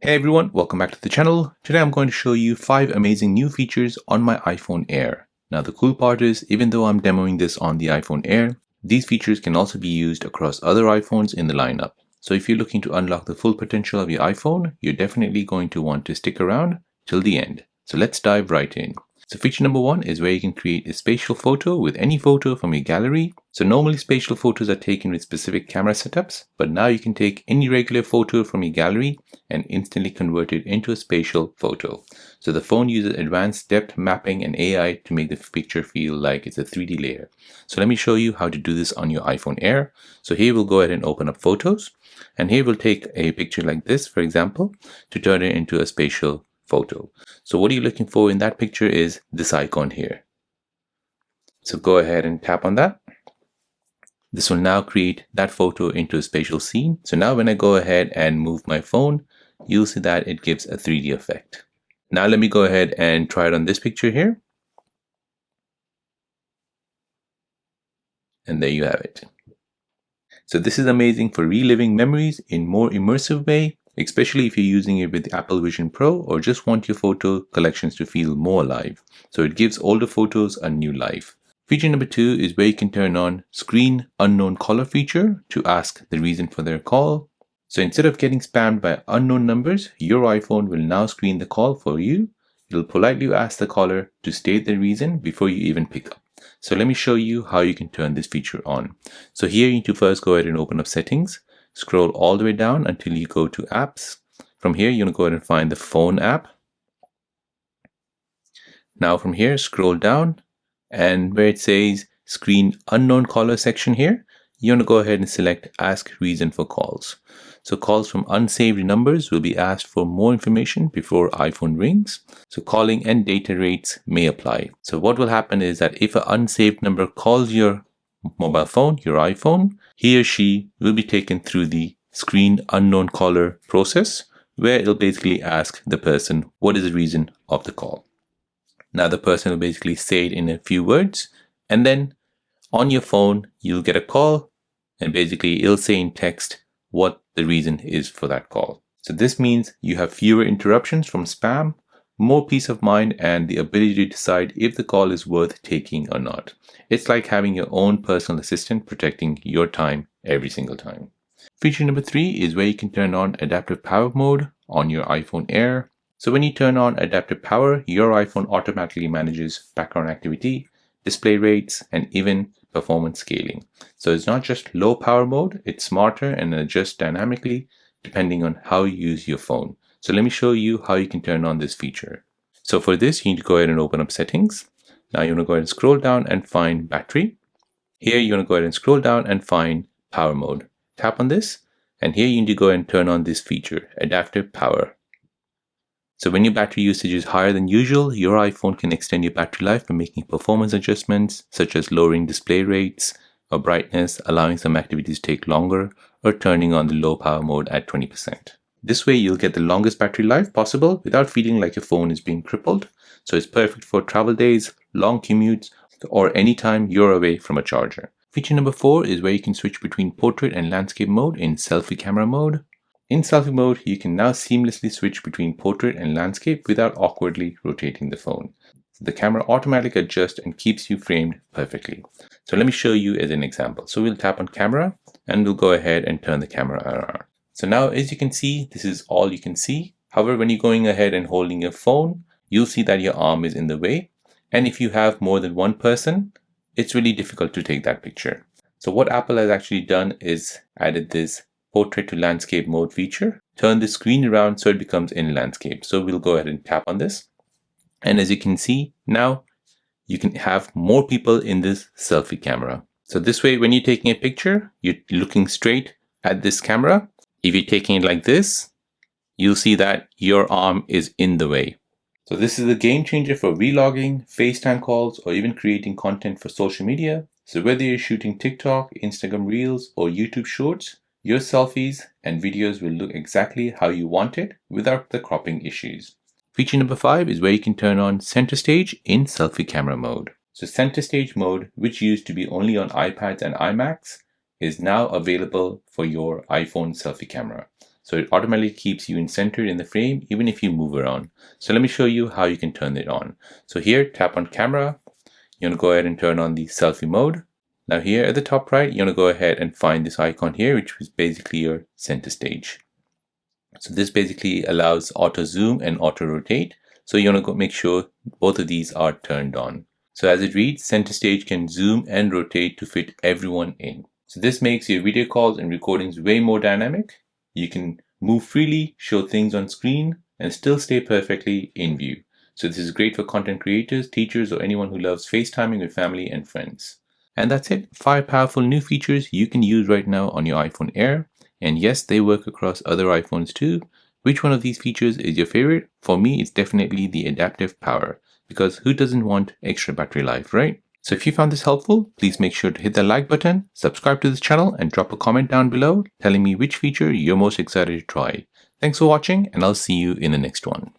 Hey everyone, welcome back to the channel. Today I'm going to show you 5 amazing new features on my iPhone Air. Now the cool part is, even though I'm demoing this on the iPhone Air, these features can also be used across other iPhones in the lineup. So if you're looking to unlock the full potential of your iPhone, you're definitely going to want to stick around till the end. So let's dive right in. So feature number 1 is where you can create a spatial photo with any photo from your gallery. So normally spatial photos are taken with specific camera setups, but now you can take any regular photo from your gallery and instantly convert it into a spatial photo. So the phone uses advanced depth mapping and AI to make the picture feel like it's a 3D layer. So let me show you how to do this on your iPhone Air. So here we'll go ahead and open up Photos, and here we'll take a picture like this, for example, to turn it into a spatial photo. So what you're looking for in that picture is this icon here. So go ahead and tap on that. This will now create that photo into a spatial scene. So now when I go ahead and move my phone, you'll see that it gives a 3D effect. Now let me go ahead and try it on this picture here. And there you have it. So this is amazing for reliving memories in more immersive way, especially if you're using it with Apple Vision Pro or just want your photo collections to feel more alive. So it gives older photos a new life. Feature number 2 is where you can turn on Screen Unknown Caller feature to ask the reason for their call. So instead of getting spammed by unknown numbers, your iPhone will now screen the call for you. It'll politely ask the caller to state the reason before you even pick up. So let me show you how you can turn this feature on. So here you need to first go ahead and open up settings, scroll all the way down until you go to apps. From here, you're going to go ahead and find the phone app. Now from here, scroll down, and where it says Screen Unknown Caller section here, you want to go ahead and select Ask Reason for Calls. So calls from unsaved numbers will be asked for more information before iPhone rings. So calling and data rates may apply. So what will happen is that if an unsaved number calls your mobile phone, your iPhone, he or she will be taken through the Screen Unknown Caller process, where it'll basically ask the person what is the reason of the call. Now the person will basically say it in a few words, and then on your phone, you'll get a call, and basically it'll say in text what the reason is for that call. So this means you have fewer interruptions from spam, more peace of mind, and the ability to decide if the call is worth taking or not. It's like having your own personal assistant protecting your time every single time. Feature number 3 is where you can turn on adaptive power mode on your iPhone Air. So when you turn on adaptive power, your iPhone automatically manages background activity, display rates, and even performance scaling. So it's not just low power mode, it's smarter and adjusts dynamically depending on how you use your phone. So let me show you how you can turn on this feature. So for this, you need to go ahead and open up settings. Now you want to go ahead and scroll down and find battery. Here you want to go ahead and scroll down and find power mode. Tap on this, and here you need to go ahead and turn on this feature, adaptive power. So when your battery usage is higher than usual, your iPhone can extend your battery life by making performance adjustments such as lowering display rates or brightness, allowing some activities to take longer, or turning on the low power mode at 20%. This way you'll get the longest battery life possible without feeling like your phone is being crippled. So it's perfect for travel days, long commutes, or anytime you're away from a charger. Feature number 4 is where you can switch between portrait and landscape mode in selfie camera mode. In selfie mode, you can now seamlessly switch between portrait and landscape without awkwardly rotating the phone. So the camera automatically adjusts and keeps you framed perfectly. So let me show you as an example. So we'll tap on camera and we'll go ahead and turn the camera around. So now as you can see, this is all you can see. However, when you're going ahead and holding your phone, you'll see that your arm is in the way. And if you have more than one person, it's really difficult to take that picture. So what Apple has actually done is added this portrait to landscape mode feature. Turn the screen around so it becomes in landscape. So we'll go ahead and tap on this. And as you can see, now you can have more people in this selfie camera. So this way, when you're taking a picture, you're looking straight at this camera. If you're taking it like this, you'll see that your arm is in the way. So this is a game changer for vlogging, FaceTime calls, or even creating content for social media. So whether you're shooting TikTok, Instagram Reels, or YouTube Shorts, your selfies and videos will look exactly how you want it without the cropping issues. Feature number 5 is where you can turn on center stage in selfie camera mode. So center stage mode, which used to be only on iPads and iMacs, is now available for your iPhone selfie camera. So it automatically keeps you centered in the frame even if you move around. So let me show you how you can turn it on. So here, tap on camera. You want to go ahead and turn on the selfie mode. Now here at the top right, you want to go ahead and find this icon here, which is basically your center stage. So this basically allows auto zoom and auto rotate. So you want to go make sure both of these are turned on. So as it reads, center stage can zoom and rotate to fit everyone in. So this makes your video calls and recordings way more dynamic. You can move freely, show things on screen, and still stay perfectly in view. So this is great for content creators, teachers, or anyone who loves FaceTiming with family and friends. And that's it. 5 powerful new features you can use right now on your iPhone Air. And yes, they work across other iPhones too. Which one of these features is your favorite? For me, it's definitely the adaptive power, because who doesn't want extra battery life, right? So if you found this helpful, please make sure to hit the like button, subscribe to this channel, and drop a comment down below telling me which feature you're most excited to try. Thanks for watching, and I'll see you in the next one.